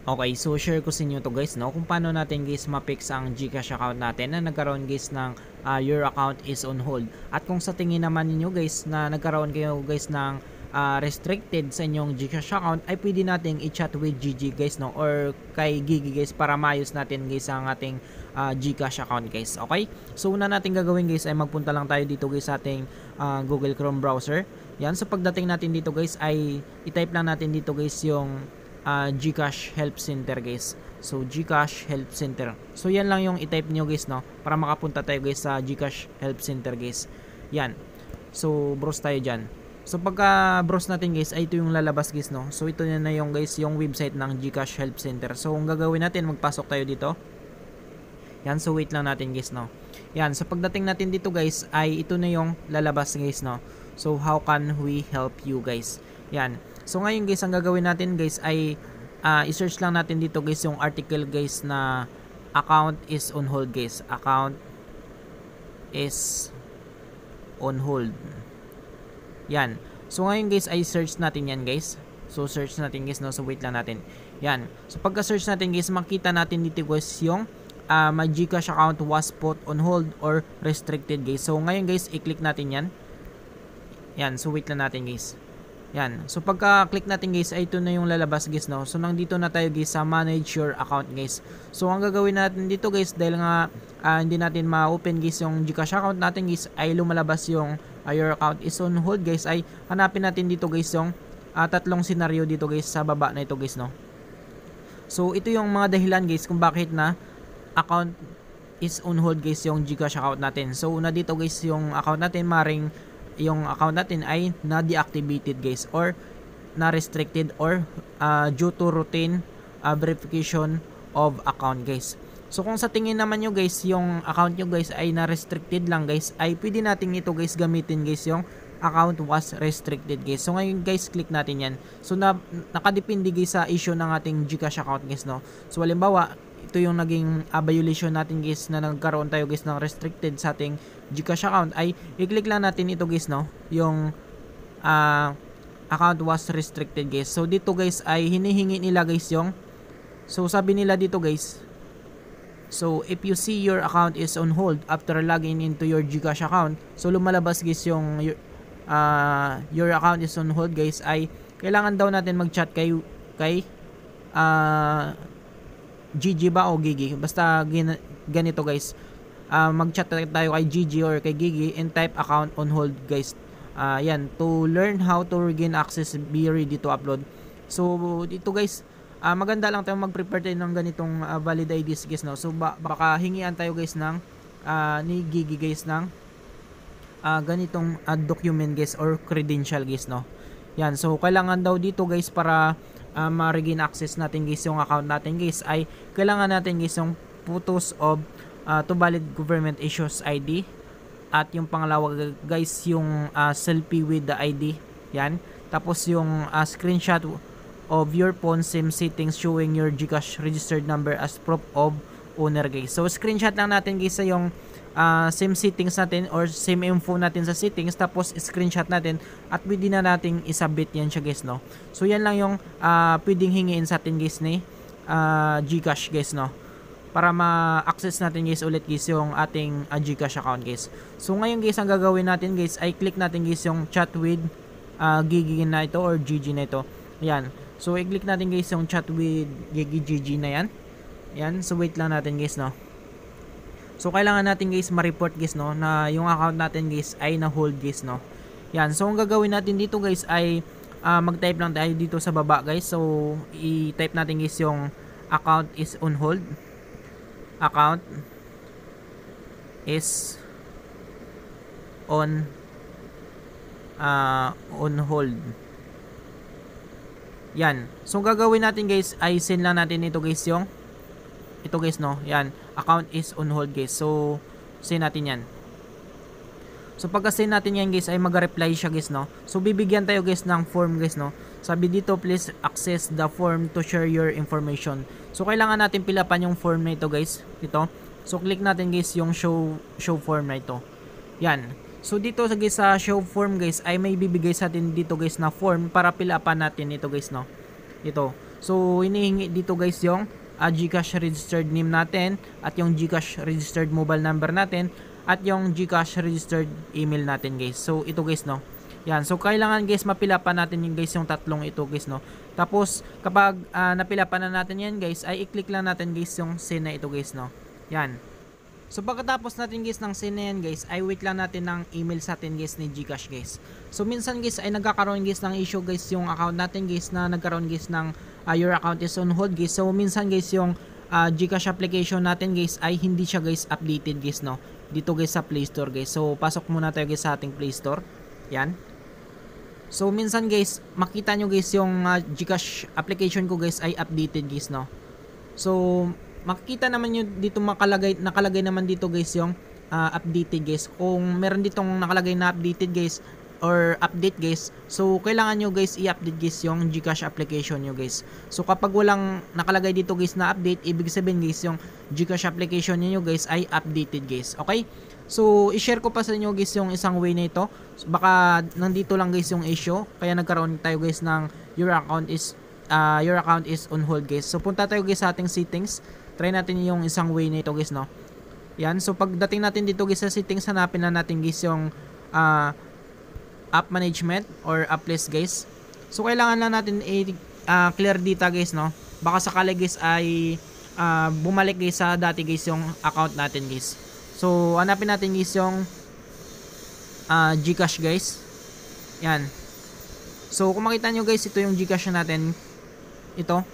Okay, so share ko sa inyo to guys, no, kung paano natin guys ma-fix ang GCash account natin na nagkaroon guys ng your account is on hold. At kung sa tingin naman niyo guys na nagkaroon kayo guys ng restricted sa inyong GCash account, ay pwede nating i-chat with Gigi guys, no, or kay Gigi guys para maayos natin guys ang ating GCash account guys. Okay, so una natin gagawin guys ay magpunta lang tayo dito guys sa ating Google Chrome browser. Yan, so pagdating natin dito guys ay i-type lang natin dito guys yung GCash Help Center guys. So GCash Help Center. So yan lang yung i-type niyo guys, no, para makapunta tayo guys sa GCash Help Center guys. Yan. So browse tayo diyan. So pagka browse natin guys ay ito yung lalabas guys, no. So ito na yung guys yung website ng GCash Help Center. So ang gagawin natin, magpasok tayo dito. Yan, so wait lang natin guys, no. Yan, so pagdating natin dito guys ay ito na yung lalabas guys, no. So how can we help you guys? Yan. So ngayon guys, ang gagawin natin guys ay i-search lang natin dito guys yung article guys na account is on hold guys. Account is on hold. Yan. So ngayon guys ay search natin yan guys. So search natin guys, no. So wait lang natin. Yan. So pagka-search natin guys, makita natin dito guys yung my GCash account was put on hold or restricted guys. So ngayon guys, i-click natin yan. Yan. So wait lang natin guys. Yan. So pagka-click natin guys ay ito na yung lalabas guys, no. So nandito na tayo guys sa manage your account guys. So ang gagawin natin dito guys, dahil nga hindi natin ma-open guys yung GCash account natin guys, ay lumalabas yung your account is on hold guys, ay hanapin natin dito guys yung tatlong scenario dito guys sa baba na ito guys, no. So ito yung mga dahilan guys kung bakit na account is on hold guys yung GCash account natin. So una dito guys yung account natin, maring yung account natin ay na-deactivated guys or na-restricted or due to routine verification of account guys. So kung sa tingin naman nyo guys yung account nyo guys ay na-restricted lang guys, ay pwede natin ito guys gamitin guys yung account was restricted guys. So ngayon guys, click natin yan. So nakadepende guys sa issue ng ating GCash account guys, no. So halimbawa ito yung naging violation natin guys na nagkaroon tayo guys ng restricted sa ating GCash account, ay i-click lang natin ito guys, no, yung account was restricted guys. So dito guys ay hinihingi nila guys yung, so sabi nila dito guys, so if you see your account is on hold after logging into your GCash account, so lumalabas guys yung your account is on hold guys, ay kailangan daw natin mag-chat kay Gigi ba o Gigi, basta ganito guys, mag-chat tayo kay Gigi or kay Gigi and type account on hold guys. Yan, to learn how to regain access, be ready to upload. So dito guys, maganda lang tayo mag-prepare tayo ng ganitong valid IDs guys, no. So baka hingian tayo guys ng ni Gigi guys ng ganitong document guys or credential guys, no. Yan, so kailangan daw dito guys para ma-regain access natin guys yung account natin guys, ay kailangan natin guys yung photos of to valid government issues ID, at yung pangalawa guys yung selfie with the ID. Yan, tapos yung screenshot of your phone SIM settings showing your GCash registered number as proof of owner guys. So screenshot lang natin guys sa yung SIM settings natin or SIM info natin sa settings, tapos screenshot natin at pwede na nating isubmit yan siya guys, no. So yan lang yung pwedeng hingiin sa atin guys ni GCash guys, no, para ma-access natin guys ulit guys yung ating GCash account guys. So ngayon guys, ang gagawin natin guys ay click natin guys yung chat with Gigi na ito or Gigi na ito. Yan, so i-click natin guys yung chat with Gigi na yan. Yan, so wait lang natin guys, no. So kailangan natin guys ma-report guys, no, na yung account natin guys ay na-hold guys, no. Yan, so ang gagawin natin dito guys ay mag-type lang tayo dito sa baba guys. So i-type natin guys yung account is on hold. Account is on hold. Yan, so ang gagawin natin guys ay send lang natin ito guys yung ito guys, no. Yan, account is on hold guys. So send natin yan. So pagka send natin yan guys ay mag-reply siya guys, no. So bibigyan tayo guys ng form guys, no. Sabi dito, please access the form to share your information. So kailangan natin pilapan yung form na ito guys, ito. So click natin guys yung show form na ito. Yan. So dito guys sa show form guys ay may bibigay sa atin dito guys na form para pilapan natin ito guys, no. Ito. So hinihingi dito guys yung GCash registered name natin at yung GCash registered mobile number natin at yung GCash registered email natin guys. So ito guys no. Yan. So kailangan guys mapila pa natin yung guys yung tatlong ito guys no. Tapos kapag napila pa na natin yan guys ay i-click lang natin guys yung send na ito guys no. Yan. So pagkatapos natin guys ng send na yan guys ay wait lang natin ng email sa atin guys ni GCash guys. So minsan guys ay nagkakaroon guys ng issue guys yung account natin guys na nagkaroon guys ng your account is on hold guys. So minsan guys yung GCash application natin guys ay hindi siya guys updated guys no. Dito guys sa Play Store guys. So pasok muna tayo guys sa ating Play Store. Yan. So minsan guys makita nyo guys yung GCash application ko guys ay updated guys no. So makikita naman nyo dito nakalagay naman dito guys yung updated guys. Kung meron ditong nakalagay na updated guys or update guys, so kailangan nyo guys i-update guys yung GCash application nyo guys. So kapag walang nakalagay dito guys na update, ibig sabihin guys yung GCash application nyo guys ay updated guys. Okay? So i-share ko pa sa inyo guys yung isang way na ito. So, baka nandito lang guys yung issue kaya nagkaroon tayo guys ng your account is on hold guys. So punta tayo guys sa ating settings. Try natin yung isang way na ito guys no. Yan. So pagdating natin dito guys sa settings, hanapin na natin guys yung app management or app list guys. So kailangan lang natin clear data guys no. Baka sakali guys ay bumalik guys sa dati guys yung account natin guys. So hanapin natin guys yung GCash guys. Yan. So kung makita nyo guys, ito yung GCash natin. Ito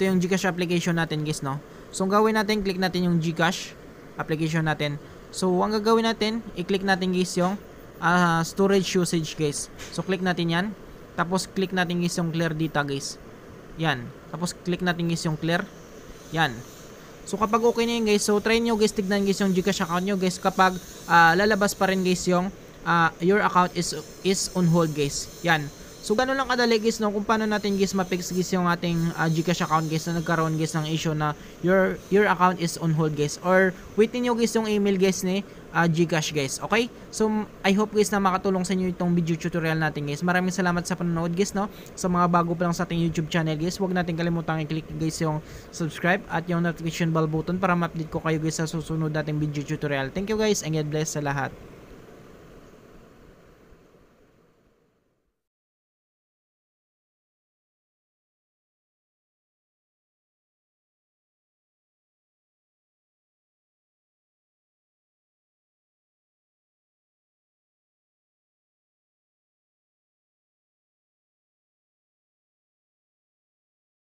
yung GCash application natin guys no. So ang gawin natin, click natin yung GCash application natin. So ang gagawin natin, i-click natin guys yung storage usage guys. So click natin yan. Tapos click natin guys yung clear data guys. Yan. Tapos click natin guys yung clear. Yan. So kapag okay na yun guys, so try nyo guys, tignan guys yung GCash account nyo guys. Kapag lalabas pa rin guys yung your account is on hold guys. Yan. So gano'n lang kadali guys no, kung paano natin guys ma-fix guys yung ating GCash account guys na nagkaroon guys ng issue na your account is on hold guys, or waitin nyo guys yung email guys ni GCash guys. Okay? So I hope guys na makatulong sa inyo itong video tutorial natin guys. Maraming salamat sa panonood guys no. Sa mga bago pa lang sa ating YouTube channel guys, huwag natin kalimutang i-click guys yung subscribe at yung notification bell button para ma-update ko kayo guys sa susunod nating video tutorial. Thank you guys and God bless sa lahat.